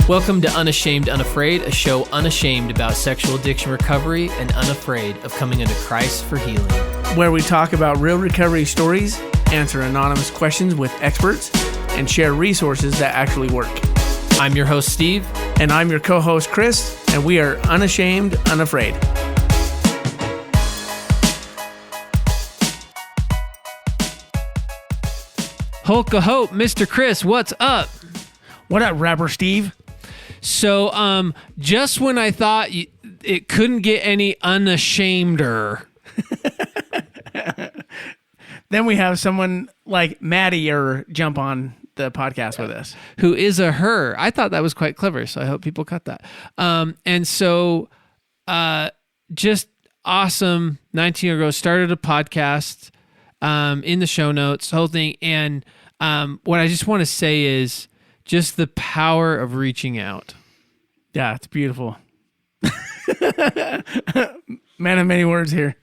Welcome to Unashamed, Unafraid, a show unashamed about sexual addiction recovery and unafraid of coming unto Christ for healing. Where we talk about real recovery stories, answer anonymous questions with experts, and share resources that actually work. I'm your host, Steve. And I'm your co-host, Chris, and we are Unashamed, Unafraid. Hulka Hope, Mr. Chris, what's up? What up, rapper Steve? So, just when I thought it couldn't get any unashameder. Then we have someone like Madi jump on the podcast with us. Who is a her. I thought that was quite clever, so I hope people cut that. And so, just awesome. 19-year-old girl started a podcast in the show notes, whole thing. And what I just want to say is just the power of reaching out. Yeah, it's beautiful. Man of many words here.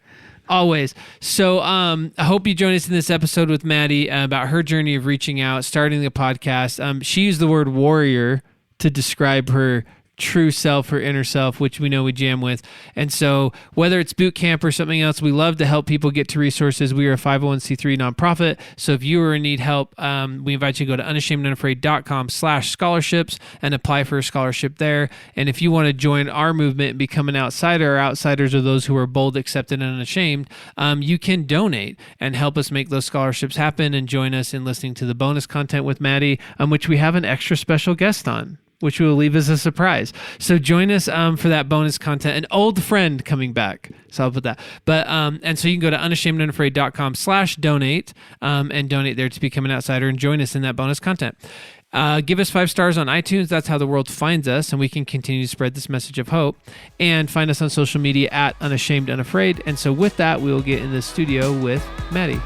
Always. So I hope you join us in this episode with Madi about her journey of reaching out, starting the podcast. She used the word warrior to describe her true self, her inner self, which we know we jam with. And so whether it's boot camp or something else, we love to help people get to resources. We are a 501c3 nonprofit. So if you are in need help, we invite you to go to unashamedunafraid.com/scholarships and apply for a scholarship there. And if you want to join our movement and become an outsider, or outsiders are those who are bold, accepted, and unashamed, you can donate and help us make those scholarships happen and join us in listening to the bonus content with Madi, which we have an extra special guest on, which we will leave as a surprise. So join us for that bonus content. An old friend coming back. So I'll put that. But and so you can go to unashamedunafraid.com/donate and donate there to become an outsider and join us in that bonus content. Give us 5 stars on iTunes. That's how the world finds us, and we can continue to spread this message of hope. And find us on social media at Unashamed Unafraid. And so with that, we will get in the studio with Madi.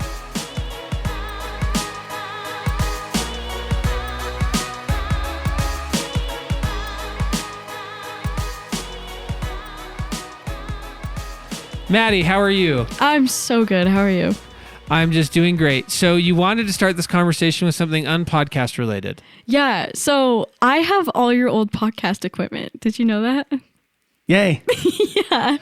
Madi, how are you? I'm so good. How are you? I'm just doing great. So you wanted to start this conversation with something unpodcast related. Yeah. So I have all your old podcast equipment. Did you know that? Yay. Yeah.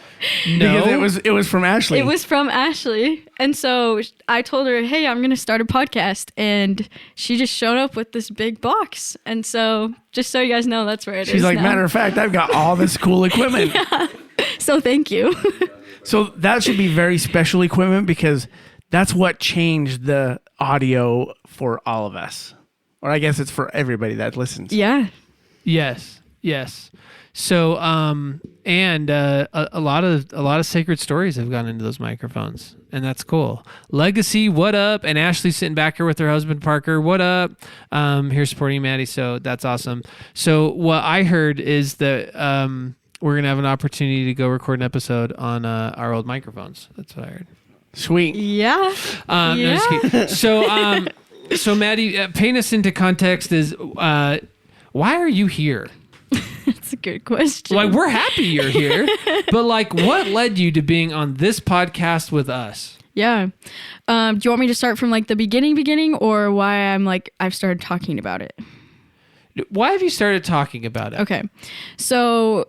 No. Because it was from Ashley. It was from Ashley. And so I told her, hey, I'm going to start a podcast. And she just showed up with this big box. And so just so you guys know, that's where it is. She's like, now. matter of fact, I've got all this cool equipment. Yeah. So thank you. So that should be very special equipment because that's what changed the audio for all of us. Or I guess it's for everybody that listens. Yeah. Yes. So, and a lot of sacred stories have gone into those microphones, and that's cool. Legacy, what up? And Ashley sitting back here with her husband Parker, what up? Here supporting Madi, so that's awesome. So what I heard is that we're gonna have an opportunity to go record an episode on our old microphones. That's what I heard. Sweet. Yeah. No, just kidding. So Madi, paint us into context. Why are you here? That's a good question. Like, we're happy you're here, but like, what led you to being on this podcast with us? Yeah. Do you want me to start from like the beginning, or why I've started talking about it? Why have you started talking about it? Okay. So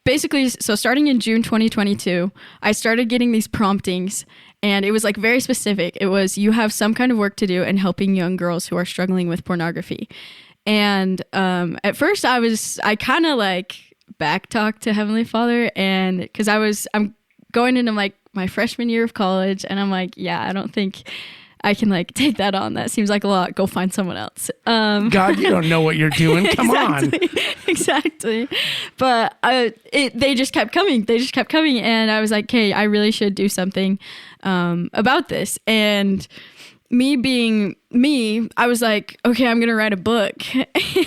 basically, starting in June 2022, I started getting these promptings, and it was like very specific. It was, you have some kind of work to do in helping young girls who are struggling with pornography. And at first I kind of like backtalked to Heavenly Father, and because I'm going into like my freshman year of college, and I'm like, yeah, I don't think I can like take that on. That seems like a lot. Go find someone else. God, you don't know what you're doing. Come on. Exactly. But they just kept coming. And I was like, hey, I really should do something about this. And me being me, I was like, okay, I'm gonna write a book.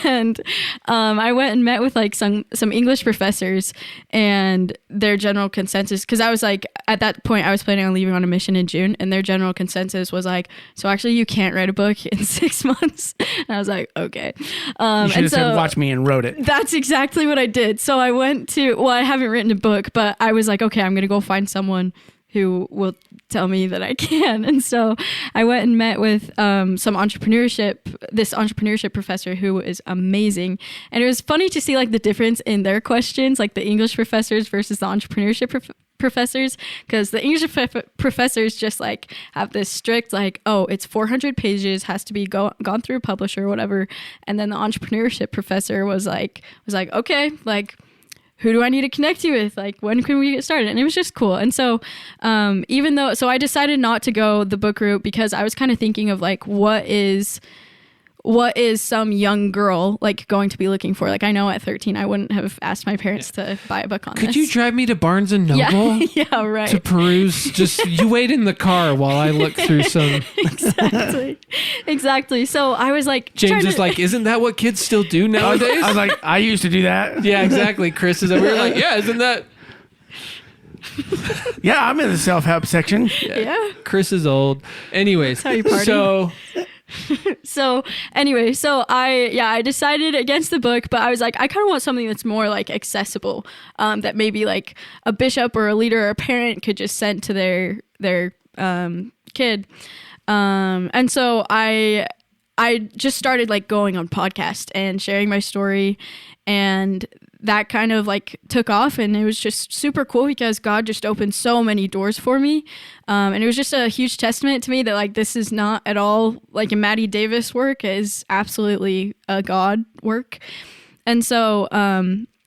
And I went and met with like some English professors, and their general consensus, because I was like, at that point I was planning on leaving on a mission in June, and their general consensus was like, so actually you can't write a book in 6 months. And I was like, okay. You should have said, watch me, and wrote it. That's exactly what I did. So I went to, I haven't written a book, but I was like, okay, I'm gonna go find someone who will tell me that I can. And so I went and met with this entrepreneurship professor who is amazing. And it was funny to see like the difference in their questions, like the English professors versus the entrepreneurship professors, because the English professors just like have this strict like, oh, it's 400 pages, has to be gone through a publisher or whatever. And then the entrepreneurship professor was like, okay, like, who do I need to connect you with? Like, when can we get started? And it was just cool. And so so I decided not to go the book route because I was kind of thinking of like, what is some young girl like going to be looking for? Like, I know at 13, I wouldn't have asked my parents to buy a book on this. Could you drive me to Barnes and Noble? Yeah, right. To peruse. Just you wait in the car while I look through some. Exactly. So I was like, James is like, isn't that what kids still do nowadays? I was like, I used to do that. Yeah, exactly. Chris is over here like, yeah, isn't that? Yeah, I'm in the self-help section. Yeah. Chris is old. Anyways, how you party. So anyway, I decided against the book, but I was like, I kind of want something that's more like accessible, that maybe like a bishop or a leader or a parent could just send to their kid. And so I just started like going on podcasts and sharing my story, and that kind of like took off, and it was just super cool because God just opened so many doors for me. And it was just a huge testament to me that like, this is not at all like a Madi Davis work, is absolutely a God work. And so,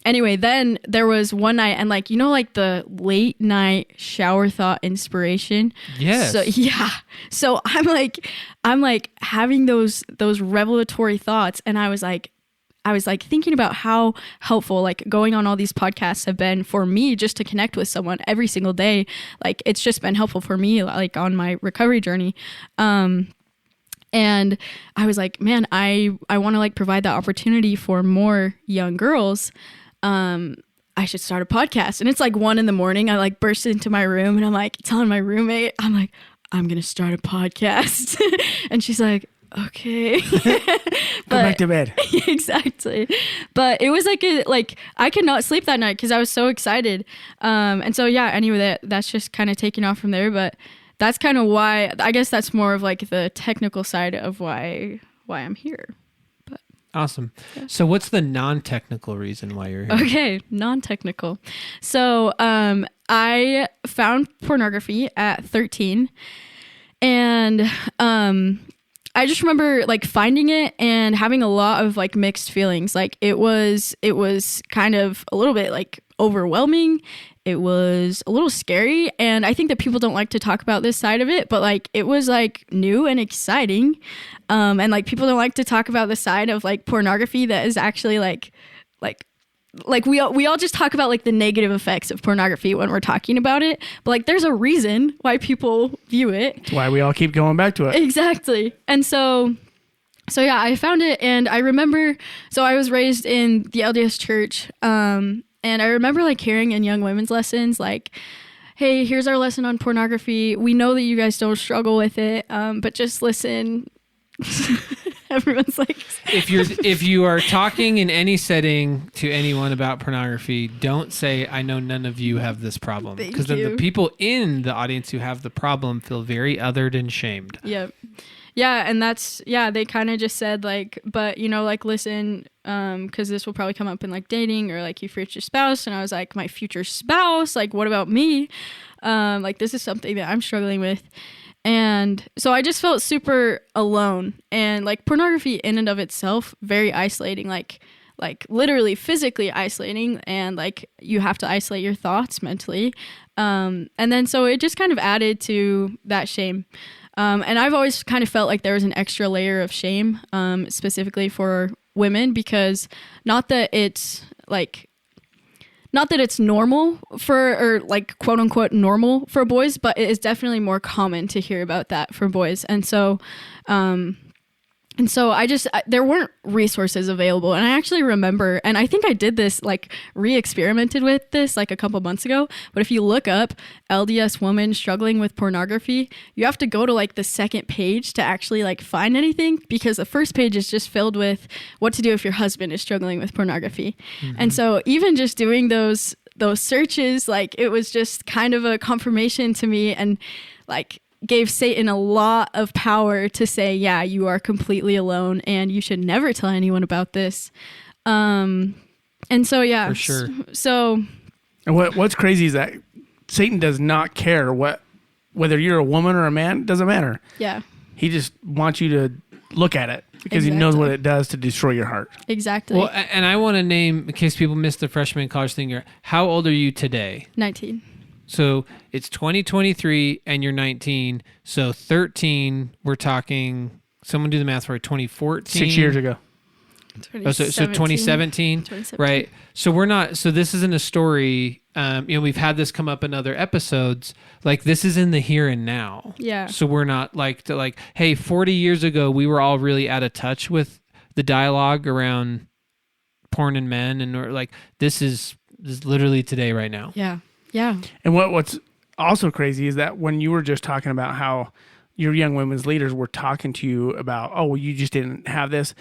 anyway, then there was one night, and like, you know, like the late night shower thought inspiration. Yes. So yeah. So I'm like having those revelatory thoughts, and I was like thinking about how helpful like going on all these podcasts have been for me, just to connect with someone every single day. Like, it's just been helpful for me, like on my recovery journey. And I was like, man, I want to like provide that opportunity for more young girls. I should start a podcast. And it's like 1 a.m. I like burst into my room, and I'm like telling my roommate, I'm like, I'm going to start a podcast. And she's like, okay. Go back to bed. Exactly. But it was like I could not sleep that night because I was so excited. And so yeah, anyway, that's just kind of taking off from there. But that's kind of why, I guess that's more of like the technical side of why I'm here. But awesome. Yeah. So what's the non-technical reason why you're here? Okay, non-technical. So I found pornography at 13, and I just remember like finding it and having a lot of like mixed feelings. Like it was kind of a little bit like overwhelming. It was a little scary, and I think that people don't like to talk about this side of it, but like it was like new and exciting. And like people don't like to talk about the side of like pornography that is actually like we all just talk about like the negative effects of pornography when we're talking about it, but like there's a reason why people view it. That's why we all keep going back to it. Exactly. And so yeah, I found it, and I remember, so I was raised in the LDS church, and I remember like hearing in young women's lessons like, hey, here's our lesson on pornography. We know that you guys don't struggle with it, but just listen. Everyone's like, if you are talking in any setting to anyone about pornography, don't say, I know none of you have this problem, because then the people in the audience who have the problem feel very othered and shamed. Yep. Yeah, and they kind of just said like, but you know, like listen, because this will probably come up in like dating or like your future spouse. And I was like, my future spouse, like what about me? Like this is something that I'm struggling with. And so I just felt super alone, and like pornography in and of itself, very isolating, like literally physically isolating, and like you have to isolate your thoughts mentally. And then so it just kind of added to that shame. And I've always kind of felt like there was an extra layer of shame, specifically for women, because not that it's normal or like quote unquote normal for boys, but it is definitely more common to hear about that for boys. And so there weren't resources available. And I actually remember, and I think I did this, like re-experimented with this like a couple months ago, but if you look up LDS woman struggling with pornography, you have to go to like the second page to actually like find anything, because the first page is just filled with what to do if your husband is struggling with pornography. Mm-hmm. And so even just doing those those searches, like it was just kind of a confirmation to me, and like gave Satan a lot of power to say, yeah, you are completely alone and you should never tell anyone about this. And so, yeah, For sure. So, And what's crazy is that Satan does not care whether you're a woman or a man. It doesn't matter. yeah, He just wants you to look at it because he knows Exactly. what it does to destroy your heart. exactly. Well, and I want to name, in case people missed the freshman college thing, how old are you today? 19. So it's 2023 and you're 19. So 13, we're talking, someone do the math for it, 2014. 6 years ago. Oh, so 2017, 2017. right? So this isn't a story. We've had this come up in other episodes. Like this is in the here and now. Yeah. So we're not hey, 40 years ago, we were all really out of touch with the dialogue around porn and men. And we're like, this is literally today, right now. Yeah. Yeah. And what's also crazy is that when you were just talking about how your young women's leaders were talking to you about, oh, well, you just didn't have this.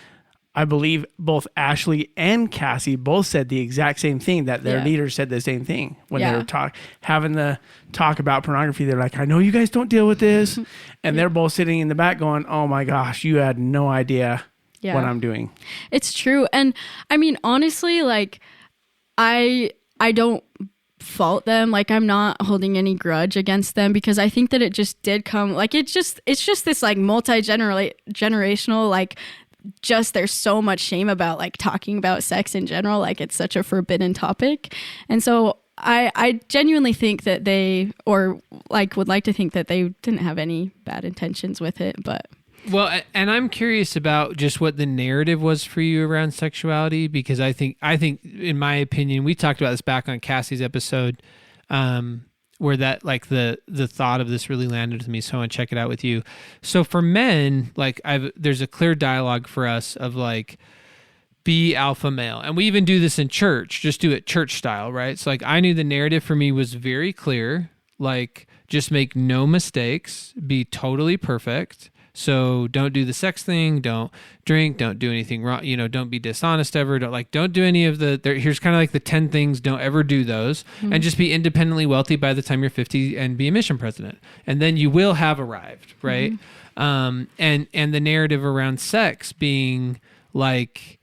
I believe both Ashley and Cassie both said the exact same thing, that their Yeah. leaders said the same thing when they Yeah. were having the talk about pornography. They're like, I know you guys don't deal with this. And they're both sitting in the back going, oh my gosh, you had no idea Yeah. what I'm doing. It's true. And I mean, honestly, like I don't fault them. Like I'm not holding any grudge against them, because I think that it just did come, like it's just this like multi-generational, like just there's so much shame about like talking about sex in general. Like it's such a forbidden topic. And so I genuinely think that they, or like would like to think that they didn't have any bad intentions with it, but Well, and I'm curious about just what the narrative was for you around sexuality, because I think, in my opinion, we talked about this back on Cassie's episode, where that like the thought of this really landed with me. So I want to check it out with you. So for men, like there's a clear dialogue for us of like, be alpha male, and we even do this in church. Just do it church style, right? So like I knew the narrative for me was very clear. Like just make no mistakes, be totally perfect. So don't do the sex thing, don't drink, don't do anything wrong, don't be dishonest ever, don't do any of here's kind of like the 10 things, don't ever do those, and just be independently wealthy by the time you're 50 and be a mission president. And then you will have arrived, right? And the narrative around sex being like,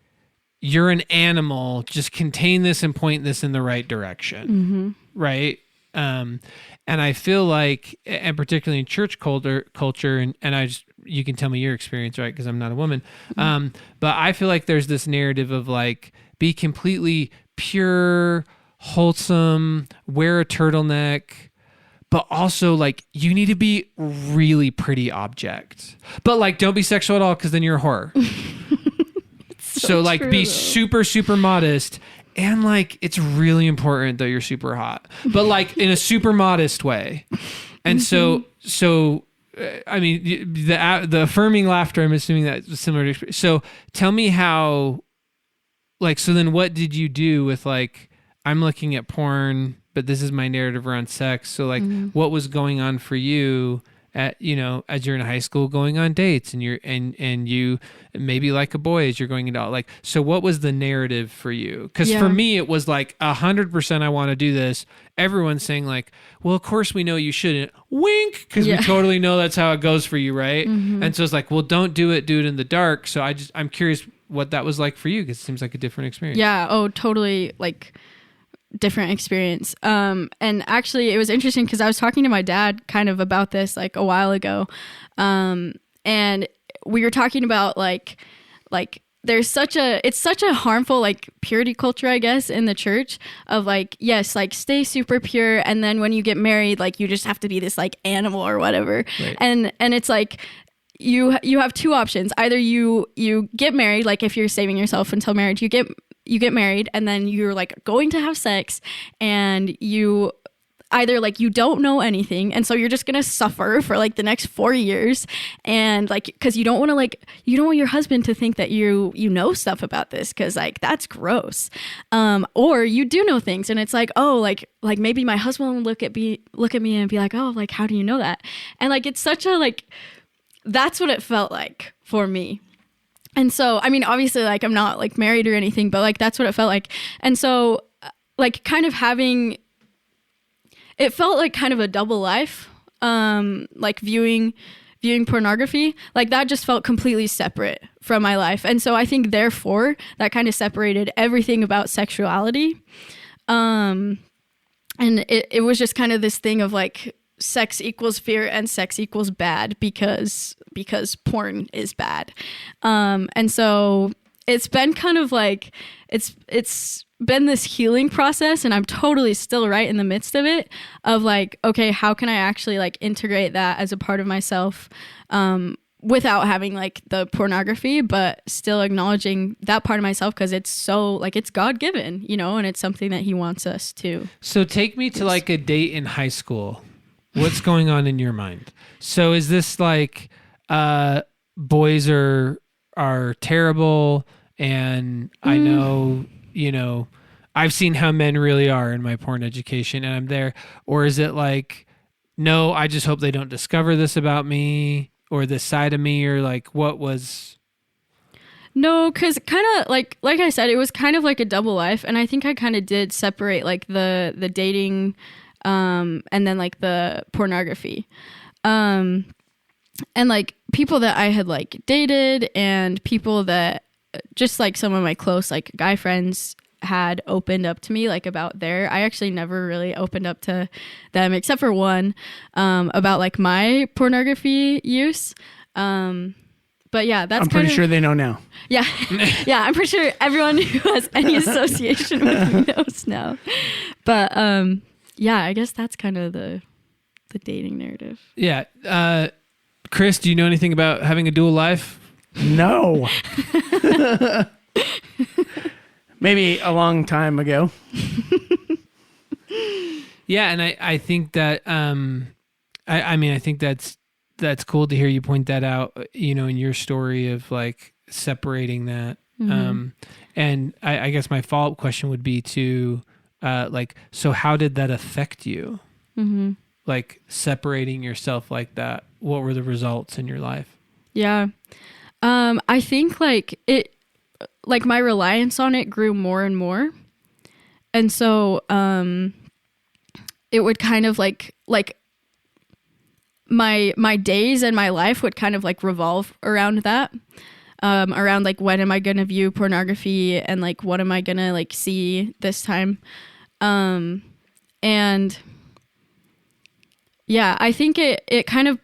you're an animal, just contain this and point this in the right direction, right? And I feel like, and particularly in church culture, and you can tell me your experience, right? Because I'm not a woman. But I feel like there's this narrative of like, be completely pure, wholesome, wear a turtleneck, but also like you need to be really pretty object. But like, don't be sexual at all, because then you're a whore. So like true, be though. super, super modest. And like, it's really important that you're super hot, but like in a super modest way. And so I mean, the affirming laughter, I'm assuming that's similar to, so tell me how, like, so then what did you do with like, I'm looking at porn, but this is my narrative around sex. So like, what was going on for you at, as you're in high school going on dates and you maybe like a boy as you're going into like, so what was the narrative for you? Cause for me, it was like 100% I want to do this. Everyone's saying like, well, of course we know you shouldn't, wink. Cause we totally know that's how it goes for you. Right. And so it's like, well, don't do it in the dark. So I'm curious what that was like for you. Cause it seems like a different experience. yeah. Oh, totally. Like different experience. And actually it was interesting because I was talking to my dad kind of about this like a while ago. And we were talking about like it's such a harmful like purity culture, I guess, in the church of like, yes, like stay super pure. And then when you get married, like you just have to be this like animal or whatever. Right. And it's like, you have two options. Either you get married, like if you're saving yourself until marriage, you get married and then you're like going to have sex and you either like you don't know anything and so you're just gonna suffer for like the next 4 years and like because you don't want your husband to think that you know stuff about this because like that's gross, or you do know things and it's like, oh, like maybe my husband will look at me and be like, oh, like how do you know that? And like it's such a like that's what it felt like for me. And so, I mean, obviously, like, I'm not, like, married or anything, but, like, that's what it felt like. And so, like kind of having, it felt like kind of a double life, like viewing pornography, like that just felt completely separate from my life. And so I think therefore that kind of separated everything about sexuality. And it was just kind of this thing of like sex equals fear and sex equals bad because porn is bad. And so it's been kind of like, it's been this healing process, and I'm totally still right in the midst of it, of like, okay, how can I actually like integrate that as a part of myself, without having like the pornography, but still acknowledging that part of myself, because it's so like, it's God-given, you know, and it's something that he wants us to. So take me to like a date in high school. What's going on in your mind? So is this like boys are terrible, and I know, you know, I've seen how men really are in my porn education and I'm there? Or is it like, no, I just hope they don't discover this about me or this side of me, or like what was... No, because kind of like I said, it was kind of like a double life. And I think I kind of did separate like the dating and then like the pornography. And like people that I had like dated and people that just like some of my close like guy friends had opened up to me like about I actually never really opened up to them except for one about like my pornography use. But yeah, that's I'm pretty sure they know now. Yeah. Yeah, I'm pretty sure everyone who has any association with me knows now. But yeah, I guess that's kind of the dating narrative. Yeah. Chris, do you know anything about having a dual life? No. Maybe a long time ago. Yeah, and I think that I mean I think that's cool to hear you point that out, you know, in your story of like separating that. Mm-hmm. And I guess my follow-up question would be to like, so how did that affect you? Mm-hmm. Like separating yourself like that, what were the results in your life? Yeah. I think like my reliance on it grew more and more. And so, it would kind of like my days and my life would kind of like revolve around that, around like, when am I going to view pornography and like, what am I going to like see this time? And yeah, I think it kind of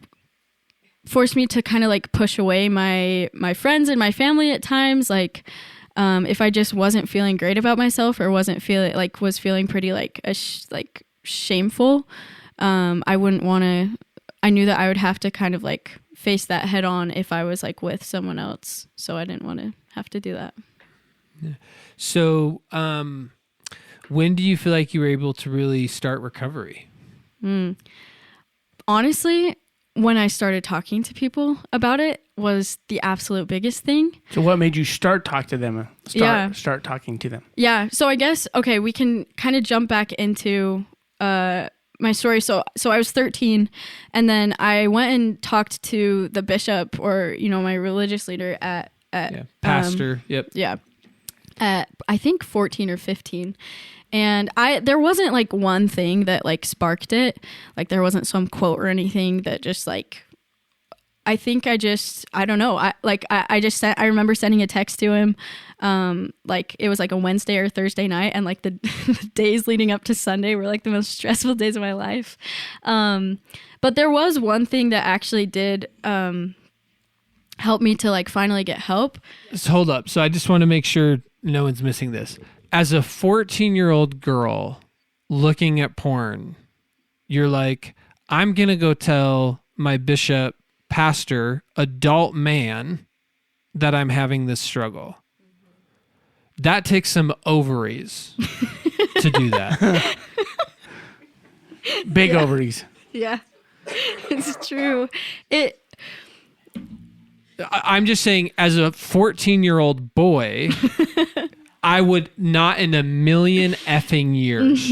forced me to kind of like push away my friends and my family at times. Like, if I just wasn't feeling great about myself or was feeling pretty like shameful, I wouldn't want to, I knew that I would have to kind of like face that head on if I was like with someone else. So I didn't want to have to do that. Yeah. So, when do you feel like you were able to really start recovery? Honestly, when I started talking to people about it was the absolute biggest thing. So what made you start talking to them? Start talking to them. Yeah. So I guess, okay, we can kind of jump back into my story. So I was 13, and then I went and talked to the bishop, or, you know, my religious leader at pastor. Yep. Yeah. At I think 14 or 15. And there wasn't like one thing that like sparked it. Like there wasn't some quote or anything that just like, I think I don't know. I remember sending a text to him. Like it was like a Wednesday or Thursday night, and like the days leading up to Sunday were like the most stressful days of my life. But there was one thing that actually did, help me to like finally get help. Just hold up. So I just want to make sure no one's missing this. As a 14-year-old girl looking at porn, you're like, I'm going to go tell my bishop, pastor, adult man that I'm having this struggle. That takes some ovaries to do that. Big ovaries. Yeah, it's true. I'm just saying, as a 14-year-old boy, I would not in a million effing years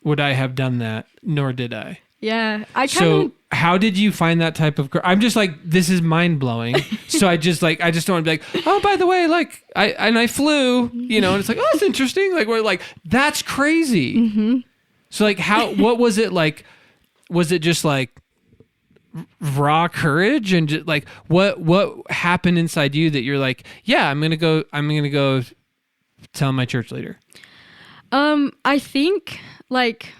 would I have done that, nor did I. Yeah. I kind So of. how did you find that type of I'm just like, this is mind blowing. So I just don't want to be like, oh, by the way, like I flew, and it's like, oh, that's interesting. Like we're like, that's crazy. Mm-hmm. So like what was it like? Was it just like raw courage and just like what happened inside you that you're like, yeah, I'm going to go tell my church leader? I think like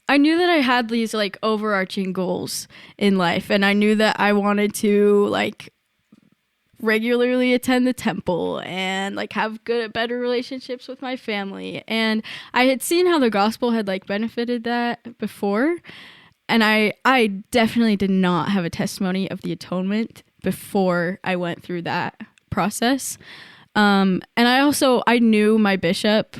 I knew that I had these like overarching goals in life, and I knew that I wanted to like regularly attend the temple and like have better relationships with my family. And I had seen how the gospel had like benefited that before. And I definitely did not have a testimony of the atonement before I went through that process. And I knew my bishop,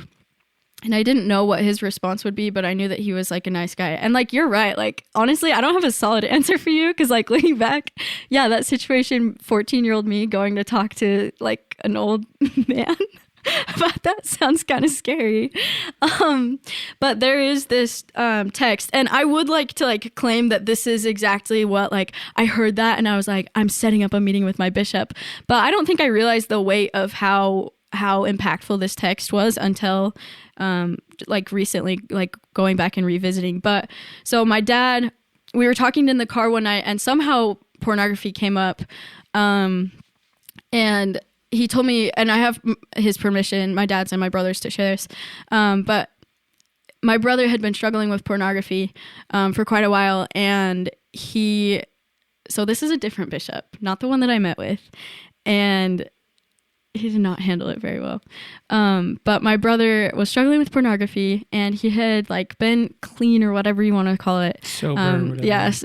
and I didn't know what his response would be, but I knew that he was like a nice guy. And like, you're right. Like, honestly, I don't have a solid answer for you. Cause like looking back, yeah, that situation, 14-year-old me going to talk to like an old man about that sounds kind of scary. But there is this text, and I would like to like claim that this is exactly what like I heard that, and I was like, I'm setting up a meeting with my bishop. But I don't think I realized the weight of how impactful this text was until like recently, like going back and revisiting. But so my dad, we were talking in the car one night, and somehow pornography came up, and he told me, and I have his permission, my dad's and my brother's, to share this, but my brother had been struggling with pornography for quite a while, and so this is a different bishop, not the one that I met with, and he did not handle it very well. But my brother was struggling with pornography, and he had like been clean, or whatever you want to call it. Sober. Yes.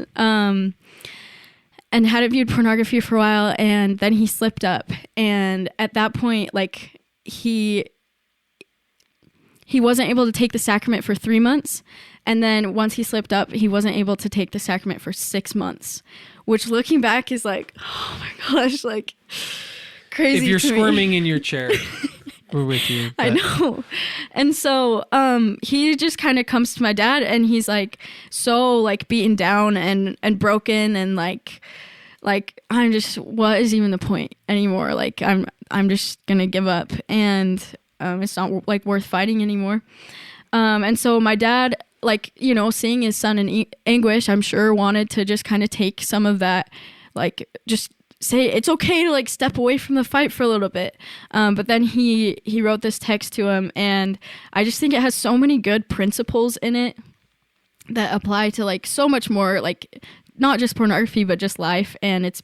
And hadn't viewed pornography for a while, and then he slipped up. And at that point, like he wasn't able to take the sacrament for 3 months. And then once he slipped up, he wasn't able to take the sacrament for 6 months, which looking back is like, oh my gosh, like crazy. If you're to me. squirming in your chair, we're with you. I know. And so he just kind of comes to my dad, and he's like so like beaten down and broken, and like I'm just, what is even the point anymore? Like I'm just gonna give up, and it's not like worth fighting anymore. And so my dad, like, seeing his son in anguish, I'm sure wanted to just kind of take some of that, like just say it's okay to like step away from the fight for a little bit. But then he wrote this text to him, and I just think it has so many good principles in it that apply to like so much more, like not just pornography, but just life. And it's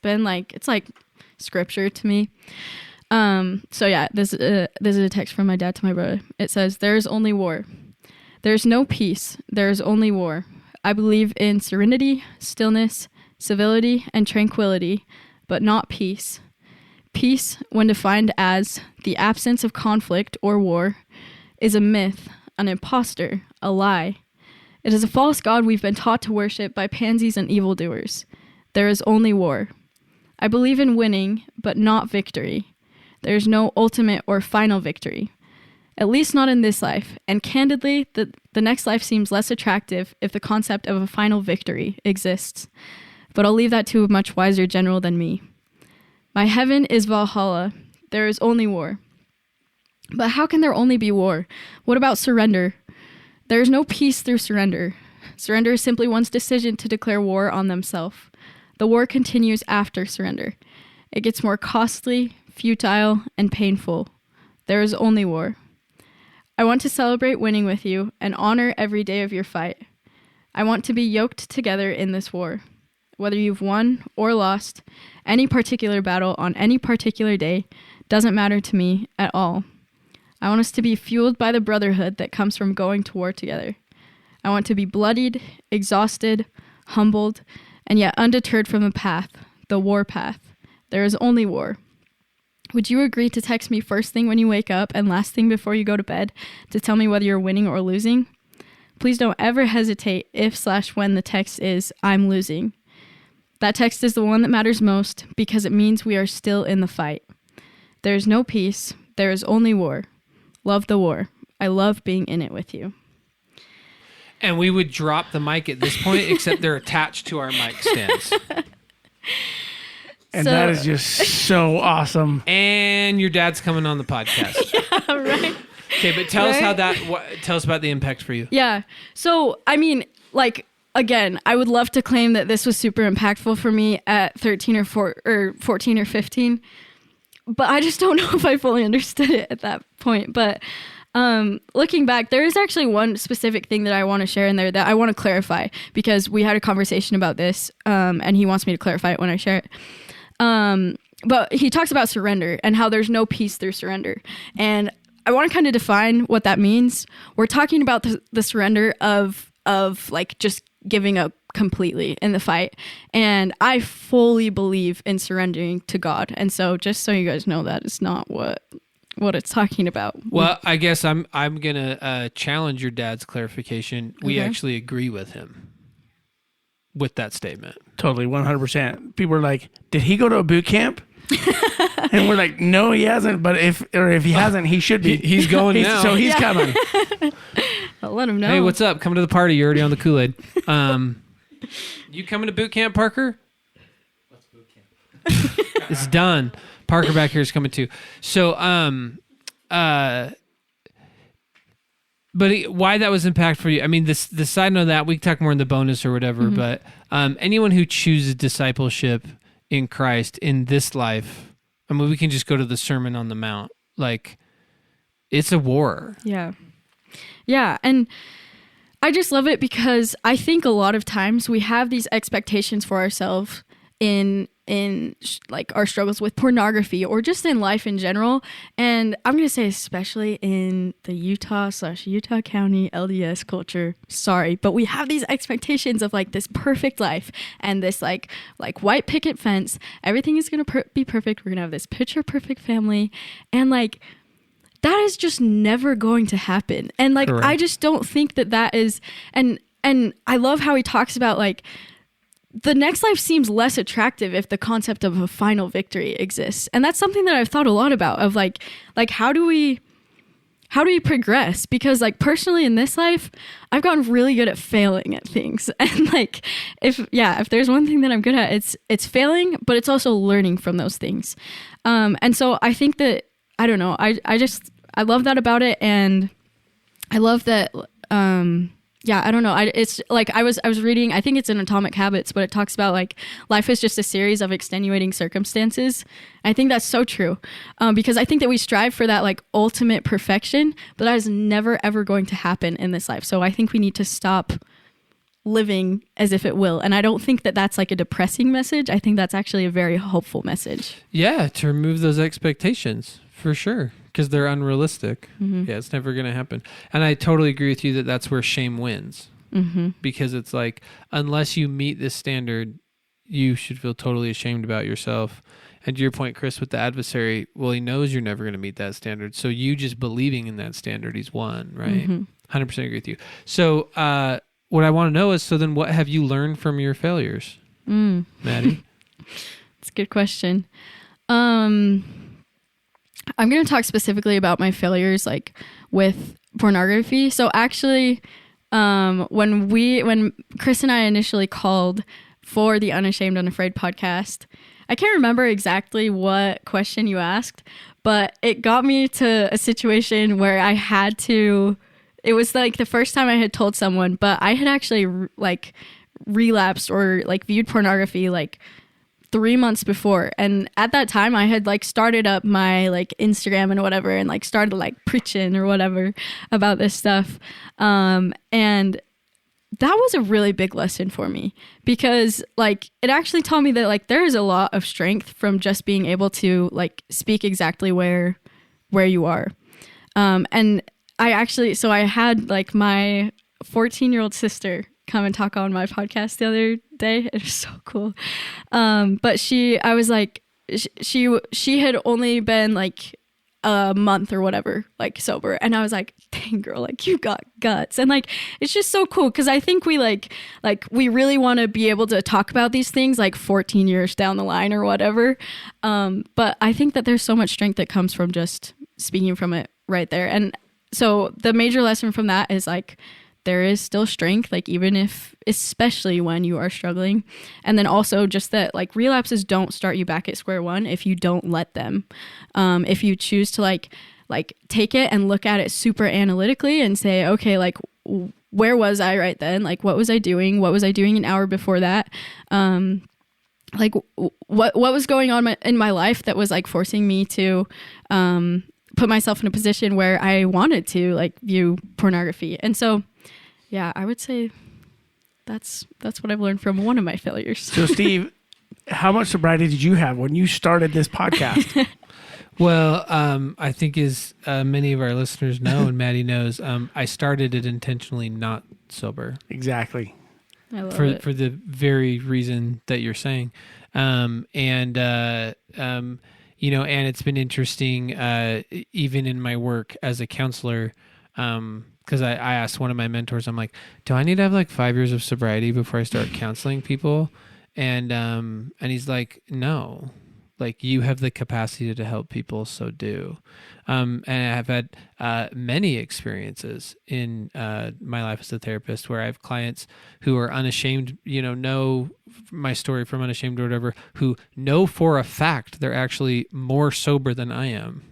like scripture to me. So yeah, this is a text from my dad to my brother. It says, "There is only war. There's no peace. There is only war. I believe in serenity, stillness, civility, and tranquility, but not peace. Peace, when defined as the absence of conflict or war, is a myth, an impostor, a lie. It is a false god we've been taught to worship by pansies and evildoers. There is only war. I believe in winning, but not victory. There is no ultimate or final victory. At least not in this life, and candidly, the next life seems less attractive if the concept of a final victory exists. But I'll leave that to a much wiser general than me. My heaven is Valhalla. There is only war. But how can there only be war? What about surrender? There is no peace through surrender. Surrender is simply one's decision to declare war on themselves. The war continues after surrender. It gets more costly, futile, and painful. There is only war. I want to celebrate winning with you and honor every day of your fight. I want to be yoked together in this war. Whether you've won or lost any particular battle on any particular day doesn't matter to me at all. I want us to be fueled by the brotherhood that comes from going to war together. I want to be bloodied, exhausted, humbled, and yet undeterred from the path, the war path. There is only war. Would you agree to text me first thing when you wake up and last thing before you go to bed to tell me whether you're winning or losing? Please don't ever hesitate if/when the text is, I'm losing. That text is the one that matters most because it means we are still in the fight. There is no peace. There is only war. Love the war. I love being in it with you. And we would drop the mic at this point, except they're attached to our mic stands. And that is just so awesome. And your dad's coming on the podcast. Yeah, right. Okay, but tell us tell us about the impact for you. Yeah. So, I mean, like, again, I would love to claim that this was super impactful for me at 13 or 14 or 15, but I just don't know if I fully understood it at that point. But looking back, there is actually one specific thing that I want to share in there that I want to clarify, because we had a conversation about this, and he wants me to clarify it when I share it. But he talks about surrender and how there's no peace through surrender. And I want to kind of define what that means. We're talking about the surrender of like just giving up completely in the fight. And I fully believe in surrendering to God. And so just so you guys know, that is not what it's talking about. Well, I guess I'm going to challenge your dad's clarification. We Okay. actually agree with him with that statement. Totally, 100%. People are like, did he go to a boot camp? And we're like, no, he hasn't. But if he hasn't, he should be. He's going now. So he's coming. I'll let him know. Hey, what's up? Coming to the party. You're already on the Kool-Aid. You coming to boot camp, Parker? What's boot camp? It's done. Parker back here is coming too. So, but why that was impact for you? I mean, the side note of that, we can talk more in the bonus or whatever, but anyone who chooses discipleship in Christ in this life, I mean, we can just go to the Sermon on the Mount. Like, it's a war. Yeah. Yeah. And I just love it because I think a lot of times we have these expectations for ourselves in like our struggles with pornography or just in life in general. And I'm going to say especially in the Utah County LDS culture, sorry, but we have these expectations of like this perfect life and this like white picket fence. Everything is going to be perfect. We're going to have this picture perfect family. And like, that is just never going to happen. And like, Correct. I just don't think that is, and I love how he talks about like, the next life seems less attractive if the concept of a final victory exists. And that's something that I've thought a lot about of like how do we progress? Because like personally in this life, I've gotten really good at failing at things. And like, if there's one thing that I'm good at, it's failing, but it's also learning from those things. And so I think that, I don't know, I love that about it. And I love that, yeah, I don't know. It's like I was reading, I think it's in Atomic Habits, but it talks about like life is just a series of extenuating circumstances. I think that's so true, because I think that we strive for that like ultimate perfection, but that is never ever going to happen in this life. So I think we need to stop living as if it will. And I don't think that that's like a depressing message. I think that's actually a very hopeful message. Yeah, to remove those expectations for sure, because they're unrealistic. Yeah, it's never going to happen. And I totally agree with you that that's where shame wins, because it's like, unless you meet this standard, you should feel totally ashamed about yourself. And to your point, Chris, with the adversary, well, he knows you're never going to meet that standard. So you just believing in that standard, he's won, right? 100% agree with you. So what I want to know is, so then what have you learned from your failures, Maddie? It's a good question. I'm going to talk specifically about my failures, like with pornography. So actually, when Chris and I initially called for the Unashamed, Unafraid podcast, I can't remember exactly what question you asked, but it got me to a situation where I had to, it was like the first time I had told someone, but I had actually like relapsed or like viewed pornography like 3 months before. And at that time I had like started up my like Instagram and whatever, and like started like preaching or whatever about this stuff. And that was a really big lesson for me, because like it actually taught me that like there is a lot of strength from just being able to like speak exactly where you are. And I actually, so I had like my 14-year-old sister come and talk on my podcast the other day. It was so cool. But she had only been like a month or whatever, like sober. And I was like, dang girl, like you got guts. And like, it's just so cool. Cause I think we like we really want to be able to talk about these things like 14 years down the line or whatever. But I think that there's so much strength that comes from just speaking from it right there. And so the major lesson from that is like, there is still strength, like even if, especially when you are struggling. And then also just that like relapses don't start you back at square one if you don't let them. If you choose to like take it and look at it super analytically and say, okay, like where was I right then? Like what was I doing? What was I doing an hour before that? Like what was going on in my life that was like forcing me to put myself in a position where I wanted to like view pornography. And so, yeah, I would say that's what I've learned from one of my failures. So Steve, how much sobriety did you have when you started this podcast? Well, I think as many of our listeners know, and Maddie knows, I started it intentionally not sober. Exactly. I love for it. for the very reason that you're saying, you know, and it's been interesting, even in my work as a counselor, because I asked one of my mentors, I'm like, do I need to have like 5 years of sobriety before I start counseling people? And he's like, no, like you have the capacity to help people, so do. And I've had many experiences in my life as a therapist where I have clients who are unashamed, you know my story from Unashamed or whatever, who know for a fact they're actually more sober than I am,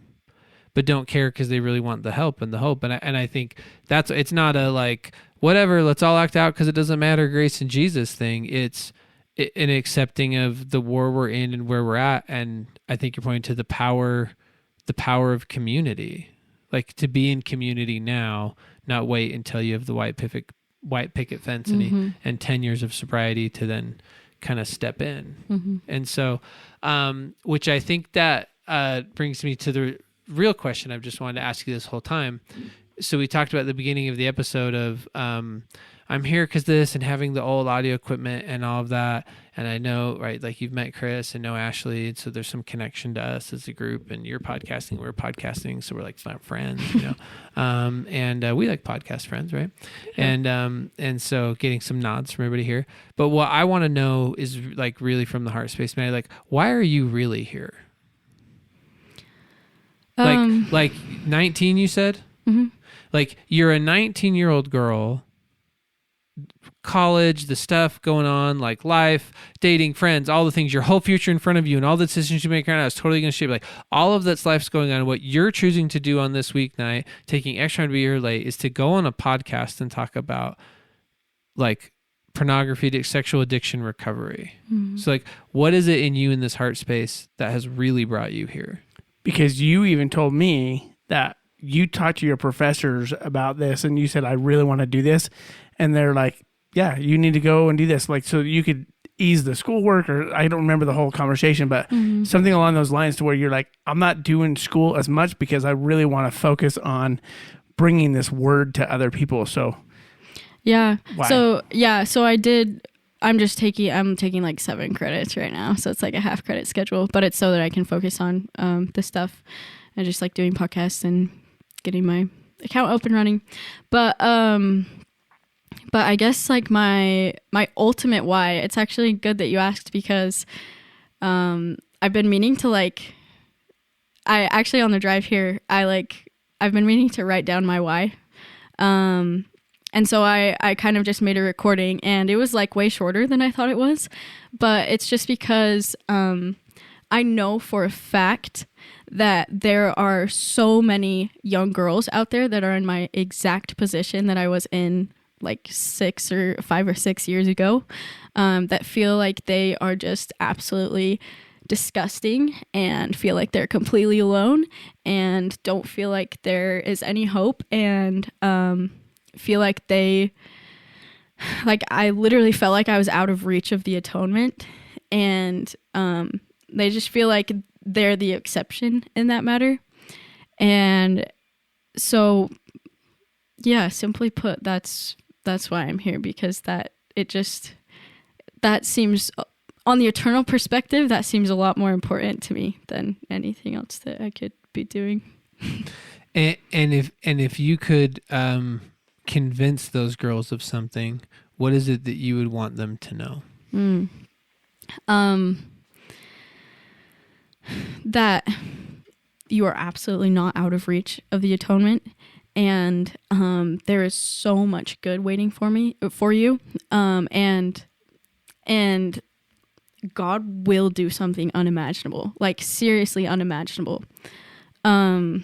but don't care because they really want the help and the hope. And I think it's not a like, whatever, let's all act out because it doesn't matter, grace and Jesus thing. It's an accepting of the war we're in and where we're at. And I think you're pointing to the power of community, like to be in community now, not wait until you have the white picket fence and 10 years of sobriety to then kind of step in. Mm-hmm. And so, which I think that brings me to the real question I've just wanted to ask you this whole time. So we talked about at the beginning of the episode of, I'm here because this and having the old audio equipment and all of that. And I know, right, like you've met Chris and know Ashley. And so there's some connection to us as a group, and you're podcasting, we're podcasting. So we're like friends, you know? And we like podcast friends, right? Yeah. And so getting some nods from everybody here. But what I want to know is like really from the heart space, man, like, why are you really here? Like 19, you said? Mm-hmm. Like you're a 19-year-old girl, college, the stuff going on, like life, dating, friends, all the things, your whole future in front of you and all the decisions you make right now is totally going to shape like all of that's life's going on. What you're choosing to do on this weeknight, taking extra time to be here late, is to go on a podcast and talk about like pornography, sexual addiction recovery. Mm-hmm. So like, what is it in you in this heart space that has really brought you here? Because you even told me that you talked to your professors about this and you said, I really want to do this. And they're like, yeah, you need to go and do this. Like, so you could ease the schoolwork, or I don't remember the whole conversation, but something along those lines to where you're like, I'm not doing school as much because I really want to focus on bringing this word to other people. So yeah. Why? So I did, I'm taking like 7 credits right now. So it's like a half credit schedule, but it's so that I can focus on this stuff and just like doing podcasts and getting my account up and running. But I guess like my ultimate why, it's actually good that you asked, because I've been meaning to I actually on the drive here, I've been meaning to write down my why. And so I kind of just made a recording, and it was like way shorter than I thought it was, but it's just because I know for a fact that there are so many young girls out there that are in my exact position that I was in like 5 or 6 years ago, that feel like they are just absolutely disgusting and feel like they're completely alone and don't feel like there is any hope, and feel like I literally felt like I was out of reach of the atonement, and they just feel like they're the exception in that matter. And so, yeah, simply put, that's why I'm here, because that seems, on the eternal perspective, that seems a lot more important to me than anything else that I could be doing. And if you could convince those girls of something, what is it that you would want them to know? That you are absolutely not out of reach of the atonement, and there is so much good waiting for you, and God will do something unimaginable, like seriously unimaginable. And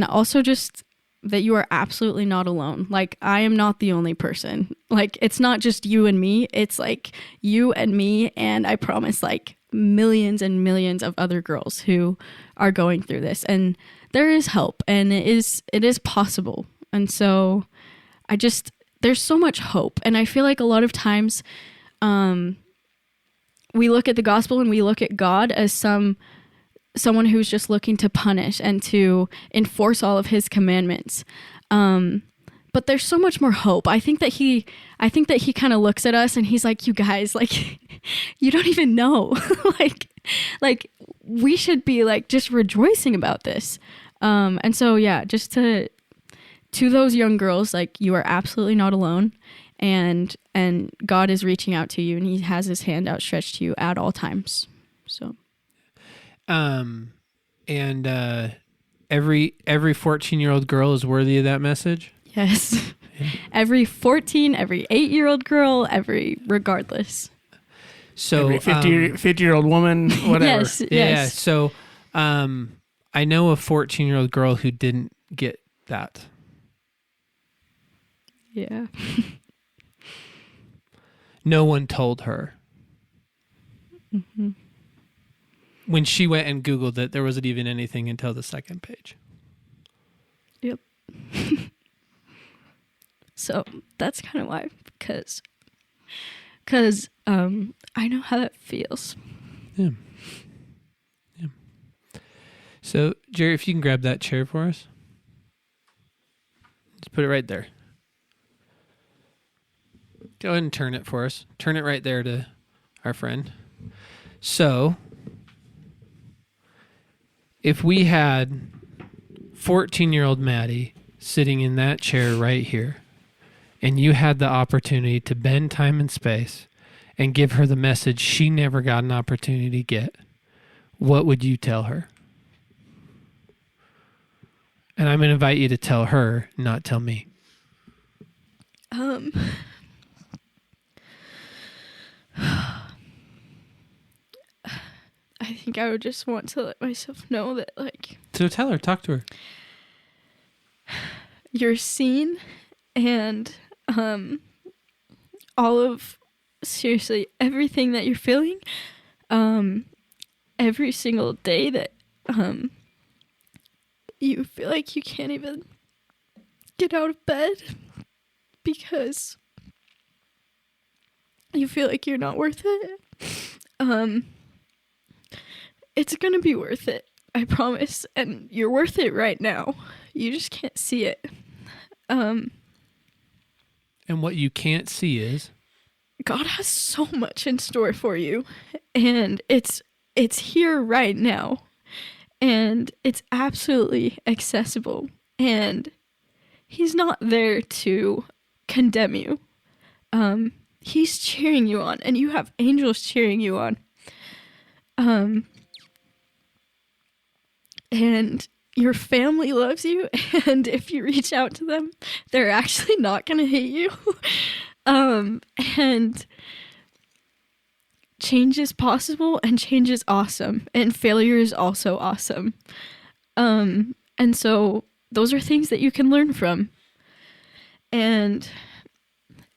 also just that you are absolutely not alone. Like, I am not the only person. Like, it's not just you and me. It's like you and me, and I promise, like, millions and millions of other girls who are going through this. And there is help, and it is possible. And so there's so much hope. And I feel like a lot of times we look at the gospel and we look at God as someone who's just looking to punish and to enforce all of his commandments. But there's so much more hope. I think that he kind of looks at us and he's like, you guys, like, you don't even know. like we should be like just rejoicing about this. And so, yeah, just to those young girls, like, you are absolutely not alone, and God is reaching out to you, and he has his hand outstretched to you at all times. So. And every 14-year-old girl is worthy of that message. Yes. Yeah. Every 14, every 8-year-old girl, regardless. So every 50-year-old woman, whatever. Yes. Yeah. So, I know a 14-year-old girl who didn't get that. Yeah. No one told her. Mm-hmm. When she went and Googled it, there wasn't even anything until the second page. Yep. So that's kind of why, because I know how that feels. Yeah. Yeah. So, Jerry, if you can grab that chair for us. Just put it right there. Go ahead and turn it for us. Turn it right there to our friend. So, if we had 14-year-old Maddie sitting in that chair right here, and you had the opportunity to bend time and space and give her the message she never got an opportunity to get, what would you tell her? And I'm going to invite you to tell her, not tell me. I think I would just want to let myself know that, like... So tell her, talk to her. You're seen, and all of, seriously, everything that you're feeling, every single day that you feel like you can't even get out of bed because you feel like you're not worth it. It's gonna be worth it, I promise, and you're worth it right now. You just can't see it. And what you can't see is? God has so much in store for you, and it's here right now, and it's absolutely accessible, and he's not there to condemn you. He's cheering you on, and you have angels cheering you on. And your family loves you, and if you reach out to them, they're actually not going to hate you. And change is possible, and change is awesome, and failure is also awesome. And so those are things that you can learn from. And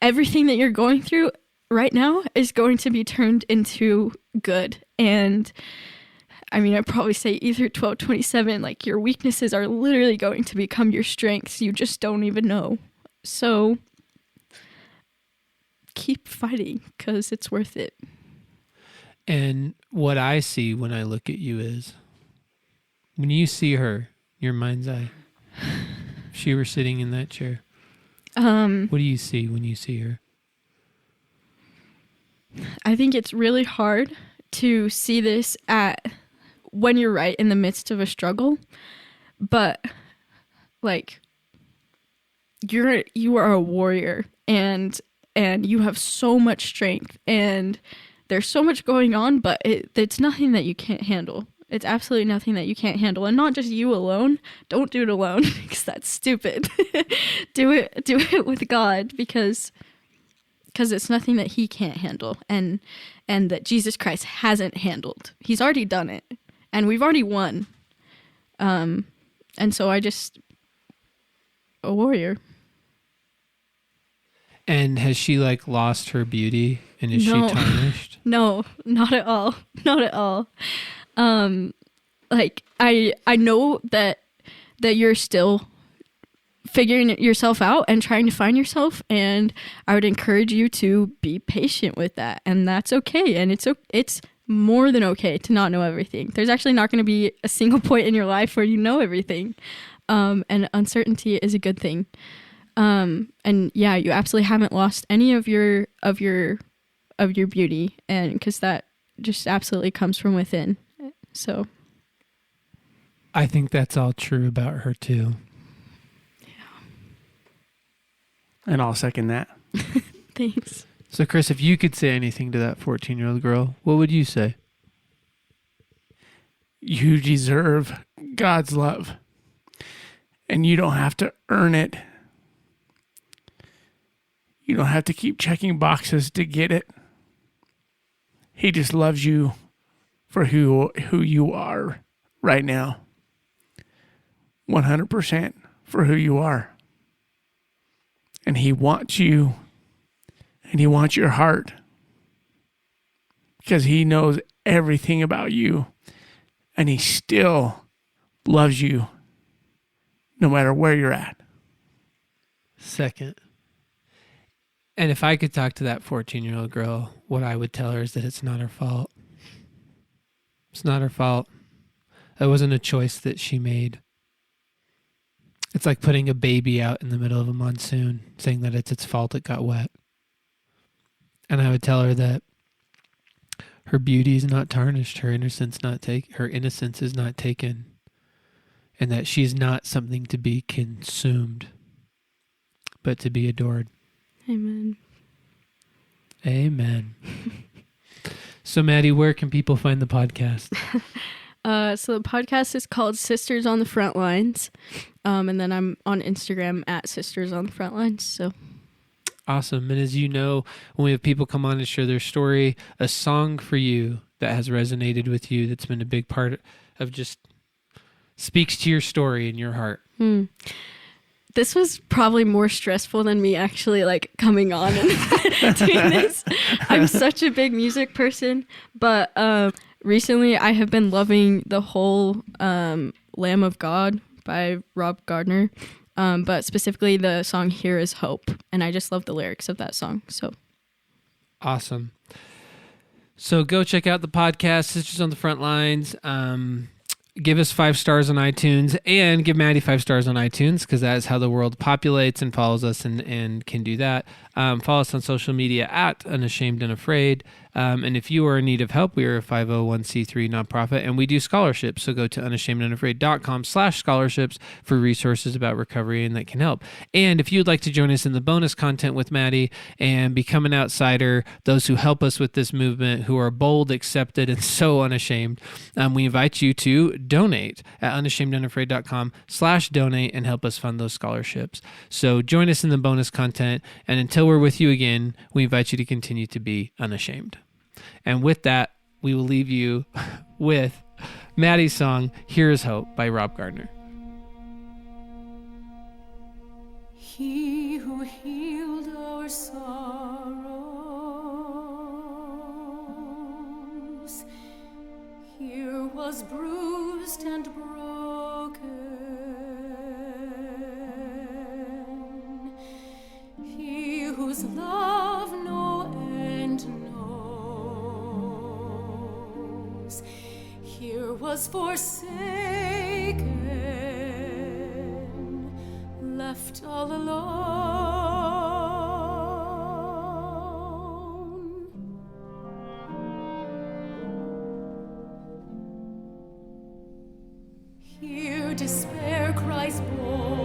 everything that you're going through right now is going to be turned into good. And I mean, I'd probably say either 12:27, like, your weaknesses are literally going to become your strengths. You just don't even know. So keep fighting, because it's worth it. And what I see when I look at you is, when you see her, your mind's eye, if she were sitting in that chair, what do you see when you see her? I think it's really hard to see this when you're right in the midst of a struggle, but like, you are a warrior, and you have so much strength, and there's so much going on, but it's nothing that you can't handle. It's absolutely nothing that you can't handle, and not just you alone. Don't do it alone because that's stupid. do it with God because it's nothing that he can't handle and that Jesus Christ hasn't handled. He's already done it, and we've already won. And so a warrior. And has she like lost her beauty, and is she tarnished? No, not at all. Not at all. Like I know that you're still figuring yourself out and trying to find yourself, and I would encourage you to be patient with that, and that's okay. And it's more than okay to not know everything. There's actually not going to be a single point in your life where you know everything. And uncertainty is a good thing. And yeah, you absolutely haven't lost any of your beauty, and because that just absolutely comes from within. So I think that's all true about her too. And I'll second that. Thanks. So Chris, if you could say anything to that 14-year-old girl, what would you say? You deserve God's love, and you don't have to earn it. You don't have to keep checking boxes to get it. He just loves you for who you are right now. 100% for who you are. And he wants you, and he wants your heart, because he knows everything about you, and he still loves you no matter where you're at. Second. And if I could talk to that 14-year-old girl, what I would tell her is that it's not her fault. It's not her fault. That wasn't a choice that she made. It's like putting a baby out in the middle of a monsoon, saying that it's its fault it got wet. And I would tell her that her beauty is not tarnished, her innocence is not taken, and that she's not something to be consumed, but to be adored. Amen. Amen. So, Maddie, where can people find the podcast? So the podcast is called Sisters on the Front Lines. And then I'm on Instagram at Sisters on the Front Lines. So awesome. And as you know, when we have people come on and share their story, a song for you that has resonated with you, that's been a big part of just speaks to your story and your heart. This was probably more stressful than me actually like coming on and doing this. I'm such a big music person, but recently I have been loving the whole Lamb of God by Rob Gardner, but specifically the song Here Is Hope, and I just love the lyrics of that song. So awesome. So go check out the podcast, Sisters on the Front Lines. Give us 5 stars on iTunes, and give Maddie 5 stars on iTunes, because that is how the world populates and follows us and can do that. Follow us on social media at Unashamed and Afraid. And if you are in need of help, we are a 501c3 nonprofit, and we do scholarships. So go to unashamedandafraid.com/scholarships for resources about recovery and that can help. And if you'd like to join us in the bonus content with Maddie and become an outsider, those who help us with this movement, who are bold, accepted, and so unashamed, we invite you to donate at unashamedandafraid.com/donate and help us fund those scholarships. So join us in the bonus content, and until we're with you again, we invite you to continue to be unashamed. And with that, we will leave you with Maddie's song, Here Is Hope by Rob Gardner. He who healed our sorrows, here was bruised and broken. He whose love no end knows, here was forsaken, left all alone. Here despair cries born.